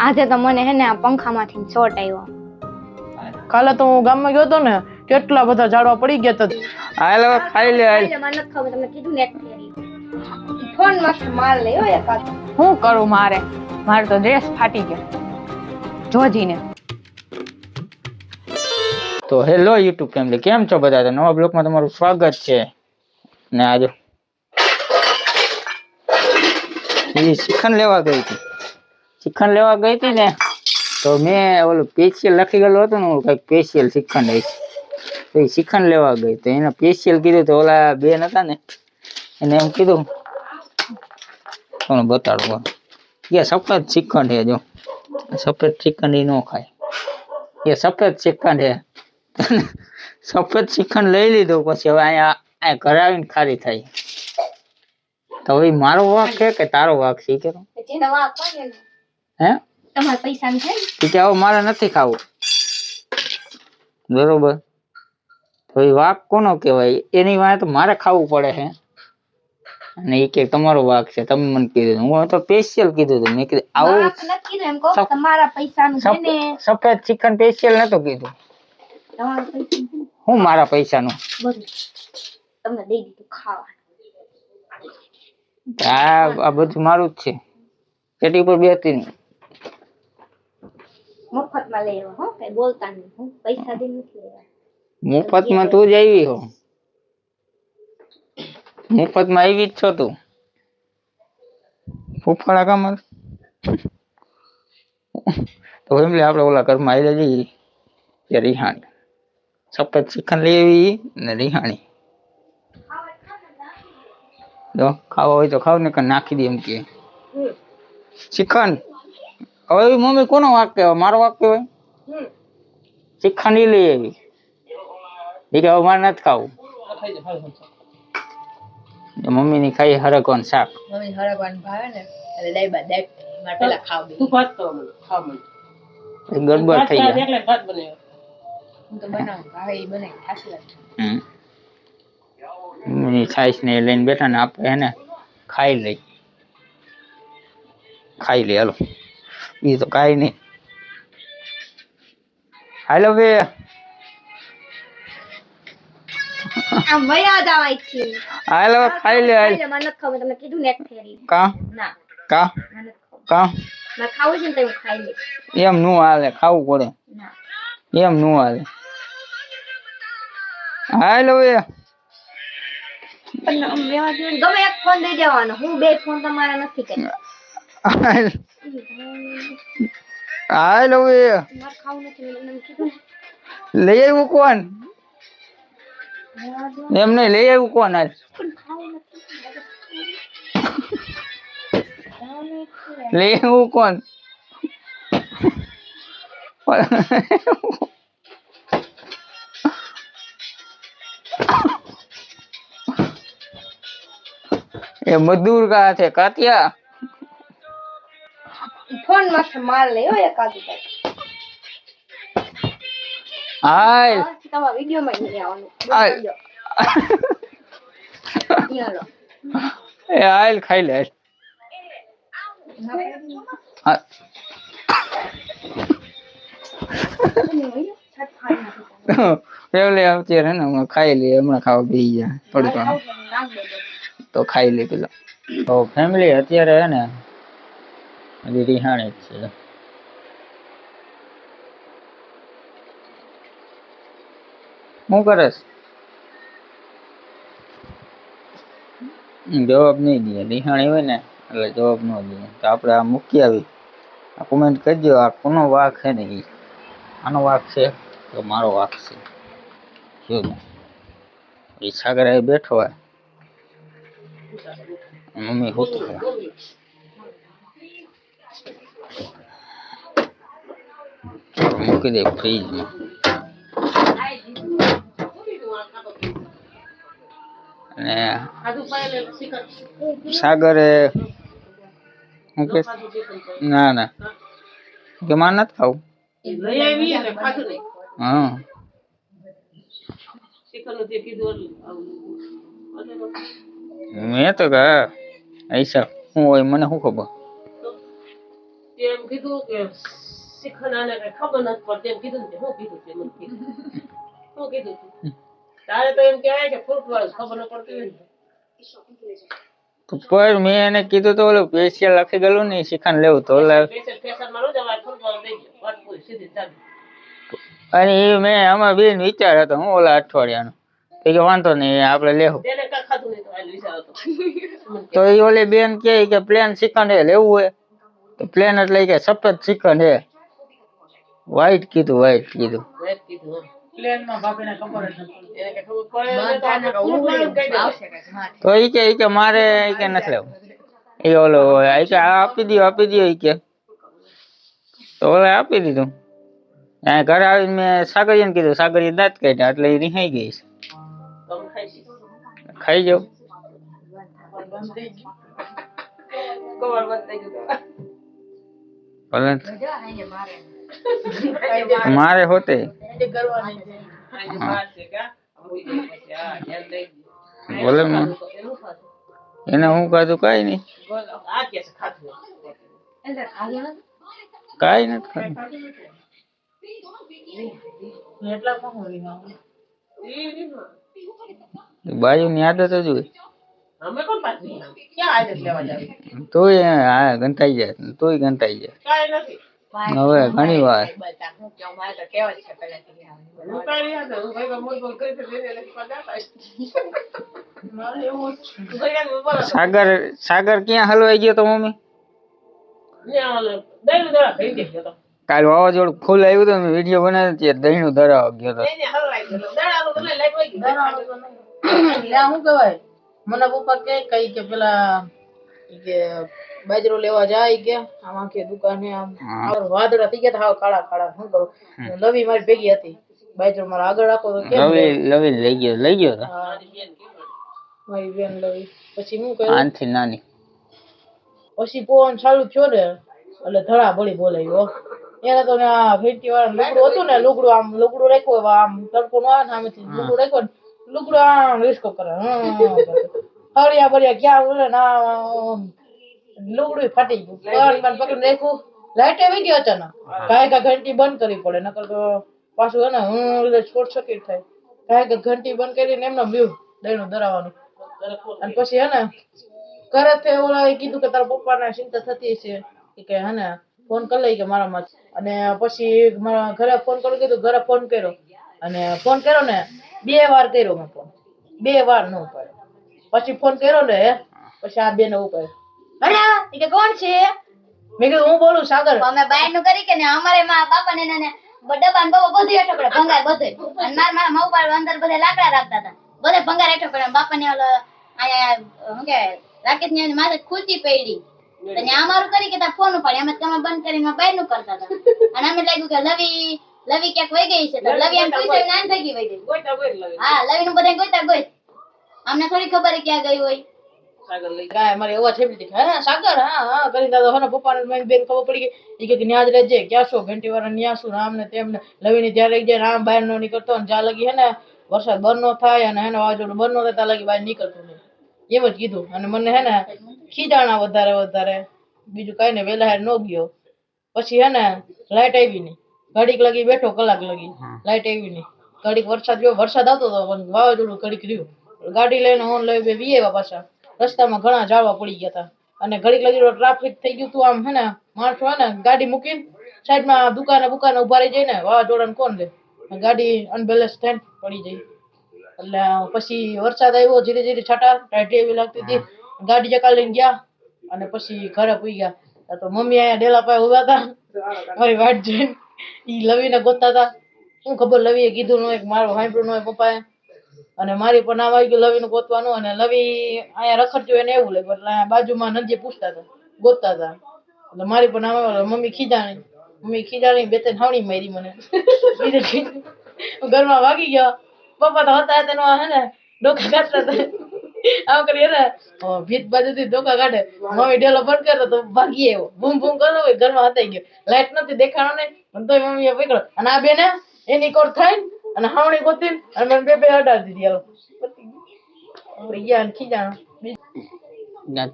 આજે તો મને હે ને આ પંખામાંથી શોર્ટ આવ્યો. કાલે તો હું ગામમાં ગયો તો ને, કેટલા બધા ઝાડવા પડી ગયા હતા. હાલ હવે ખાઈ લે. હાલ મને નથી ખબર, તમને કીધું ને એક ફેરી ફોન માં માર લે હો એકાદ. શું કરું? મારે તો ડ્રેસ ફાટી ગયો જોજીને. તો હેલો યુટ્યુબ ફેમિલી, કેમ છો બધા? તો નવા બ્લોગમાં તમારું સ્વાગત છે. ને આજે શિખંડ લેવા ગઈ હતી ને, તો મેં ઓલું સ્પેશિયલ લખી ગયેલું હતું ને, કઈક સ્પેશિયલ શિખંડ હોય તો એ શિખંડ લેવા ગઈ. તો એને સ્પેશિયલ કીધું તો ઓલા બેન હતા ને એને એમ કીધું, તમને બતાડું કે સફેદ શિખંડ હે. જો સફેદ શિખંડ એ ન ખાય, એ સફેદ શિખંડ હે. સફેદ શિખંડ લઈ લીધું. પછી હવે અહીંયા ઘરે આવીને ખાલી થાય. તો હવે મારો વાક છે કે તારો વાક છે? કે હે તમારા પૈસા છે કે હવે મારે નથી ખાવું, બરોબર? તો એ વાક કોનો કહેવાય? એની વાત મારે ખાવું પડે છે. અને એ કે તમારો વાક છે, તમે મને કીધું. હું તો સ્પેશિયલ કીધું હતું. મેં કીધું આવું એમ કહો, તમારા પૈસાનું છે ને. સફેદ ચિકન સ્પેશિયલ નતો કીધું. તમારા પૈસા હું મારા પૈસાનું બધું તમને દઈ દીધું ખાવા. આ બધું મારું જ છે. પેટી પર બેસતી નહીં, મફતમાં લઈ આવ્યો. હો કઈ બોલતા નહીં, હું પૈસા દઈ નથી લેવા. મફતમાં તું જ આવી હો. મફતમાં આવી જ છો તું. ફૂફાડા કામ તો એમ આપણે ઓલા ઘરમાં આવી જઈએ કે રિહાણી સફેદ ચિકન લઈ આવી ને રિહાણી. જો ખાવા હોય તો ખાવ, ને કે નાખી દે એમ કે ચિકન. હવે મમ્મી કોનો વાક કહેવાય? મારો વાક કહેવાય. ચિકન ઈ લઈ આવી એ કે હવે મારે નથી ખાવું. મમ્મી ની ખાઈ હરગવાનું શાક. મમ્મી હરગવાનું ભાવે ને એટલે દાઈબા દાઈ મારે પેલા ખાવ દે. તું ભાત તો ખાવ મને. ગડબડ થઈ જાય. એટલે ભાત બનાવ્યો. હું તો બનાવું, ભાવે ઈ બનાવી ખાસી વાત. મમ્મી છાઈસ ને લઈને બેઠા ને આપણે એને ખાઈ લે. હાલો એ તો કાઈ નહીં. હાલો બે આમ વયા જવાય છે. હાલો ખાઈ લે. હાલ મને નથી ખબર, તમને કીધું ને એક ફેરી. કા ના કા મને નથી ખબર. કા મેં ખાવું છે ને તો હું ખાઈ લઈશ. એમ નું હાલે, ખાવું પડે. ના એમ નું હાલે. હાલો બે પણ મેવા દે, ગમે એક ફોન દઈ દેવાનો. હું બે ફોન તમારા નથી કરતા. હાલો બે મારે ખાવું નથી, મેં તમને કીધું ને. લઈ આવ્યું કોણ? એમ નહીં, લઈ આવ્યું કોણ? હાલ પણ ખાવું નથી. લઈ આવ્યું કોણ? એ મજદૂર કા છે કાતિયા. ફોન માં માર લે હો એકાદ. હાલ તમારા વિડિયો માં નહીં આવવાનું. હાલ ચાલો એ હાલ ખાઈ લે. હા પેલે અત્યારે ને હમણાં ખાઈ લઈએ, હમણાં ખાવા બેસી જાય થોડીક વાર તો ખાઈ લે પેલા. તો ફેમિલી અત્યારે હે ને હજી રિહાણી જ છે. શું કરે છે? જવાબ નહીં દે. રિહાણી હોય ને એટલે જવાબ ન દે. તો આપણે આ મૂકી આવી, આ કોમેન્ટ કરજો આ કોનો વાક છે ને. આનો વાક છે તો મારો વાક છે. શું એ સાગર બેઠો હોય, મમ્મી હોત મૂકી દે ફ્રીજમાં. અને સાગરે શું કે ના કે માર નથી ખાવું. હા મેં તો કહા ऐसा હું હોય મને શું ખબર. એમ કીધું કે શીખનાને કઈ ખબર નથી પડતી એમ કીધું ને શું કીધું છે મને કીધું શું કીધું તારે તો એમ કહેવાય કે ફ્રૂટ વાળું ખબર ન પડતી હોય ને પર મેં એને કીધું તો ઓલું સ્પેશિયલ લખી ગયેલું ને શિખંડ લેવું તો ઓલા ફેશનમાં ન જવાય ફ્રૂટ વાળું દઈ ગયો વાત પૂરી સીધી ચાલુ અને એ મેં આમાં બેન વિચાર હતો હું ઓલા અઠવાડિયાનો તો કે વાંધો નહીં આપણે લેવું તેને કાંઈ ખાધું નહીં તો આ વિચાર હતો તો એ ઓલી બેન કે પ્લેન શ્રીખંડ હે લેવું હોય તો પ્લેન એટલે કે સફેદ શ્રીખંડ હે વ્હાઈટ કીધું વાત કીધું પ્લેનમાં બાપીને ખબર જ નથી એને કે ખબર પડે તો ફ્રૂટ વાળું કહી દે તો એ કે મારે ઈ કે નથી લેવું એ ઓલો એ કે આ આપી દો એ કે તો ઓલે આપી દીધું ત્યાં ઘરે આવીને મેં સાગરિયાને કીધું સાગરિયા દાંત કાઢ્યા એટલે એ રિહાઈ ગઈ છે તમે ખાઈ જાવ કવર બંધ થઈ ગયું ભલે મારે હોતે ભલે એને હું કાધું કઈ નહીં કઈ નથી ખાધું બાજુ ની આદત જ હોય અમે કોણ પાછી ક્યાં આદત લેવા જાવ તોય હા ગંતાઈ જાય તોય ગંતાઈ જાય કાઈ નથી હવે ઘણી વાર સાગર ક્યાં હલવાઈ ગયો તો મમ્મી કાલ વાવાઝોડું ફૂલ આવ્યું હતું મેં વિડીયો બનાવ્યો ત્યારે દહીંનું દરાવ ગયો હતો શું કહેવાય મને પપ્પા કઈ કે પેલા કે બાજરો લેવા જાય કે આમાં કે દુકાને આમ વાદળા થઈ ગયા હાવ કાળા કાળા શું કરું લવી મારી ભેગી હતી બાજરો મારા આગળ રાખો તો કેમ લવી લઈ ગયો હતો મારી બેન લવી પછી હું કહ્યું આનથી નાની પછી પવન ચાલુ થયો ને એટલે ધડા ભળી બોલાયો એને તો ફેટી વાળા લુગડું હતું ને લુગડું રાખ્યું આમ તડકો નો આવે ને સામેથી લુગડું રાખ્યું લુગડું આમ રિસ્કો કરે હળિયા બળિયા ક્યાં બોલે ના લુગડું ફાટી ગયું પકડી રાખ્યું લાઈટ આવી ગઈ અચાનક કાંઈ ઘંટી બંધ કરવી પડે નકર તો પાછું હે ને હું શોર્ટ સર્કિટ થાય કાંઈ ઘંટી બંધ કરીને એમને વ્યૂ દહીંનું ધરાવવાનું અને પછી હે ને ઘરે તે ઓલા કીધું કે તારા પપ્પાને ચિંતા થતી છે કે હે ને ફોન કરી લઈ કે મારામાં અને પછી મારા ઘરે ફોન કરી કીધું ઘરે ફોન કર્યો અને ફોન કર્યો ને 2 વાર કર્યો મેં ફોન 2 વાર ન ઉપાડ્યો પછી ફોન કર્યો ને પછી આ બેન ઉપાડ્યો અરે કે કોણ છે મેં કીધું હું બોલું સાગર અમે બાય નું કરી કે ને અમારે માં બાપા ને ડબ્બા ને બાબા બધું હેઠો પડે ભંગાર બધું અને મારા મા ઉપર અંદર બધે લાકડા રાખતા હતા બધે ભંગાર હેઠો પડે બાપા ને ઓલો આયા હું કે રાકેશ ની માથે ખુરચી પડી અને અમારું કરી કે તા ફોન ઉપાડે અમે તમે બંધ કરીને બાય નું કરતા હતા અને અમે લાગ્યું કે લવી ક્યાંક વઈ ગઈ છે તો લવી એમ પૂછે નાન થઈ ગઈ વઈ ગઈ હા લવી નું બધા ગોતા ગોઈ અમને થોડી ખબર ક્યાં ગઈ હોય ગાય મારી અવાજ છેપી હતી હે સાગર હા કરી દાદો હને પપ્પાને મને બેન ખબર પડી ગઈ કે ન્યાજ રહેજે ક્યાં છો ઘંટી વાળા ન્યા શું આમ ને તેમને લવીને જ્યાં લઈ જાય આમ બહાર નો નીકળતો ને જ્યાં લગી હે ને વરસાદ બંધ નો થાય અને હેને વાવાઝોડું બંધ નો થાય ત્યાં લગી બહાર નીકળતું નહીં એમ જ કીધું અને મને હે ને ખીજાણા વધારે બીજું કઈ ને વેલા હેર નો ગયો પછી હે ને લાઈટ આવી નહીં ઘડીક લગી બેઠો કલાક લગી લાઈટ આવી નહીં ઘડીક વરસાદ આવતો હતો વાવાઝોડું ઘડીક રહ્યું ગાડી લઈને હોન લઈ બે વીએ પાછા રસ્તામાં ઘણા ઝાડવા પડી ગયા હતા અને ઘડીક લગી ટ્રાફિક થઈ ગયું તું આમ હે ને માણસો હે ને ગાડી મૂકીને સાઈડમાં દુકાને ઉભા રહી જાય ને વાવાઝોડાને કોણ લે ગાડી અનબેલેન્સ થઈને પડી જાય એટલે પછી વરસાદ આવ્યો ધીરે ધીરે છાંટા ટાઢી એવી લાગતી હતી ગાડી જકા લઈને ગયા અને પછી ઘરે પૂઈ ગયા તો મમ્મી અહીંયા ડેલા પાસે ઉભા હતા મારી વાટ જોઈને ઈ લવીને ગોતતા હતા શું ખબર લવીએ કીધું ન હોય મારું સાંભળ્યું ન હોય પપ્પાએ અને મારી પણ નામ આવી ગયું લવીનું ગોતવાનું અને લવી અહીંયા રખડતું એને એવું લાગ્યું એટલે બાજુમાં નંદીએ પૂછતા હતા ગોતતા હતા એટલે મારી પણ નામ આવ્યો મમ્મી ખીજાણી 2-3 હાવણી મારી મને ઘરમાં વાગી ગયો પપ્પા તો હતા તેનો હે ને ડોકા કાઢતા હતા આમ કરી ને ભીત બાજુથી ડોકા કાઢે મમ્મી ડેલો બંધ કરતો તો ભાગી આવ્યો બૂમ બૂમ કરતો હોય ઘરમાં હતાઈ ગયો લાઈટ નથી દેખાણો નહીં પણ તોય મમ્મીએ પકડ્યો અને આ બેને એની કોર થાય અને હાવણી ગોતી અને મને બે અડાડી દીધી હાલો ગયા ને ખીજાણો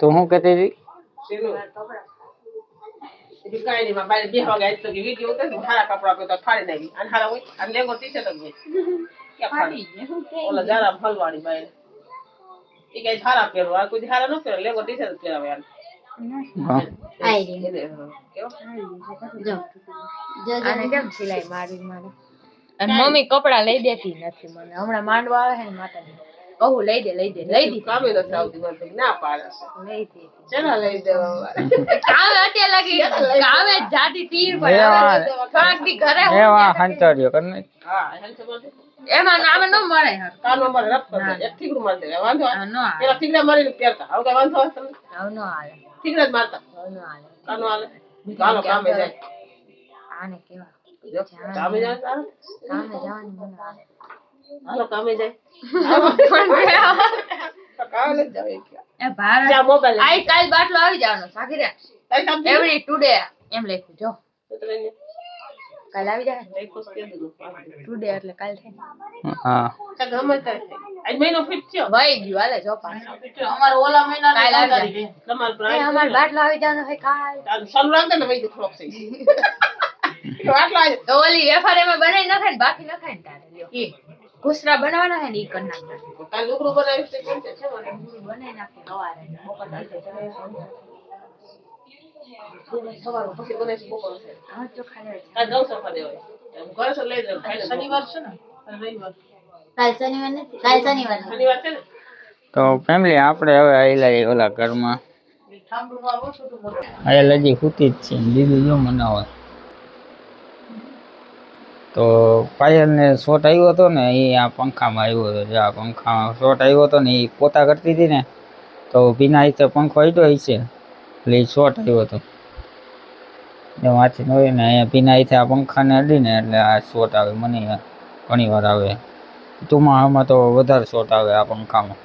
તો હું કહેતી હતી બીજું કાંઈ નહીં, મારા બાઈને 2 વાગે આજ તો કે વિડીયો ઉતાર, હારા કપડાં પહેરતા ફાડી નાખી. અને હારા હોય, અને લેંગો ટી-શર્ટ જ હોય. ક્યાં ફાડી? ઓલા જારા ફલવાળી બાઈને. ઈ કાંઈ હારા પહેરવા, આ કોઈ હારા ન પહેરે, લેંગો ટી-શર્ટ જ પહેરાવે યાર. હા આઈ રે કેવો? જો જો આને કેમ સિલાઈ મારી મારે અને મમ્મી કપડા લઈ દેતી નથી મને હમણાં માંડવા આવે છે ને માતાજી કહું લઈ દે લઈ દી કામે નથી આવતી મને તો ના પાડે છે. લઈ દે ચેના લઈ દેવા? કામે અત્યારે લાગી કામે જ જાતી તી પણ હવે એવા થોડાક દી ઘરે એવા હંતર્યો કરને હા, હેલ્થ બોલતો. એમાં નામે ન મળે હર કાનમાં મારે રફ કરી દે. એક થીગડું મારી દે. વાંધો આવે? ન હાલે પેલા થીગડા મારીને પહેરતા. હવે કાંઈ વાંધો આવે તમને? હવે ન હાલે થીગડા જ મારતા. હવે ન હાલે કાનો હાલે? કાનો કામે જાય. આને કેવા જો, કામે જાય તારે? કામે જવાની મને હાલે હાલો કામે જાય. તો કામે નથી જાવ એ ક્યાં? એ ભારત જા મોબાઈલ લઈ. આઈ કાલ બાટલો આવી જવાનો સાગી રે તારી સામે જોઈ? એવરી ટુડે એમ લખ્યું જો તો લઈને. કાલ આવી જાય લઈ ખુશ કરી દીધું. ટુડે એટલે કાલ થાય હા ચાલ ગમે ત્યારે થાય. આજ મહિનો ફિટ થયો. વહી ગયું હાલે જો પાછો અમારે ઓલા મહિનાની કાલ આવી તારીખ છે. તમારે એ પ્રાઇસ અમાર બાટલો આવી જવાનો છે કાલ ચાલુ રાખે ને વૈદ્ય થોડોક થઈ તો આટલા આજે તો ઓલી વેફર એમાં બનાવી નાખે ને બાકી નખાય ને તારે લ્યો ઈ ઘૂસરા બનાવવાના છે ને ઈ કરી નાખવાના કાલ લુગડું બનાવ્યું છે કેમ છે મને બનાવી નાખે સવારે બપોર સવારે પછી બનાવીશ બપોર છે હા તો ખાલી કાલ જઉં સફા દેવાય ઘરે તો લઈ જાવ શનિવાર છે ને અને રવિવાર. કાલ શનિવાર નથી કાલ શનિવાર નથી. શનિવાર છે ને તો ફેમિલી આપણે હવે આયેલા ઓલા ઘરમાં ઠામડું આવો છોટું મોટું. આયેલા હજી સૂતી જ છે દીદી જો મને હોય તો પાયલને શોટ આવ્યો હતો ને એ આ પંખામાં આવ્યો હતો જે આ પંખામાં શોટ આવ્યો હતો ને એ પોતા કરતી હતી ને તો ભીના રીતે પંખો અડ્યો હશે એટલે એ શોટ આવ્યો હતો એ વાંચી ન હોય ને અહીંયા ભીના રીતે આ પંખાને અડીને એટલે આ શોટ આવે મને ઘણી વાર આવે ચોમાસામાં તો વધારે શોટ આવે આ પંખામાં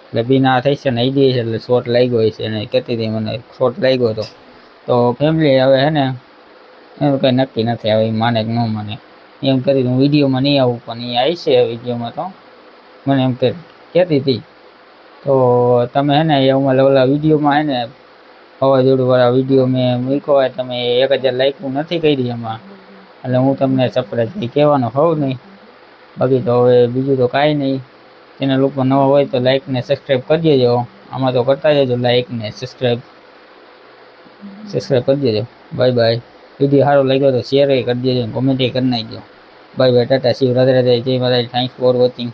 એટલે ભીના થઈ છે ને અડી છે એટલે શોટ લાગ્યો છે અને કહેતી હતી મને શોટ લાગ્યો હતો તો ફેમિલી હવે હે ને એનું કંઈ નક્કી નથી આવે એ માને કે ન માને એમ કરી હું વિડીયોમાં નહીં આવું પણ એ આવી છે વિડીયોમાં તો મને એમ કહેતી હતી તો તમે હે ને એ અમારે ઓલા વિડીયોમાં હે ને વાવાઝોડુંવાળા વિડીયો મેં મૂક્યો હોય તમે 1000 લાઈક નથી કરી એમાં એટલે હું તમને સરપ્રાઈઝ કંઈ કહેવાનો હોઉં નહીં બાકી તો હવે બીજું તો કાંઈ નહીં ચેનલ ઉપર નવા હોય તો લાઈક ને સબસ્ક્રાઈબ કરી દેજો આમાં તો કરતા જજો લાઈક ને સબસ્ક્રાઈબ કરી દેજો બાય બાય વિડીયો સારો લાગ્યો તો શેર કરી દેજો કોમેન્ટ કરી નાખજો બાય બાય ટાટા શિવ રાધે રાધે જય માતાજી થેન્ક્સ ફોર વોચિંગ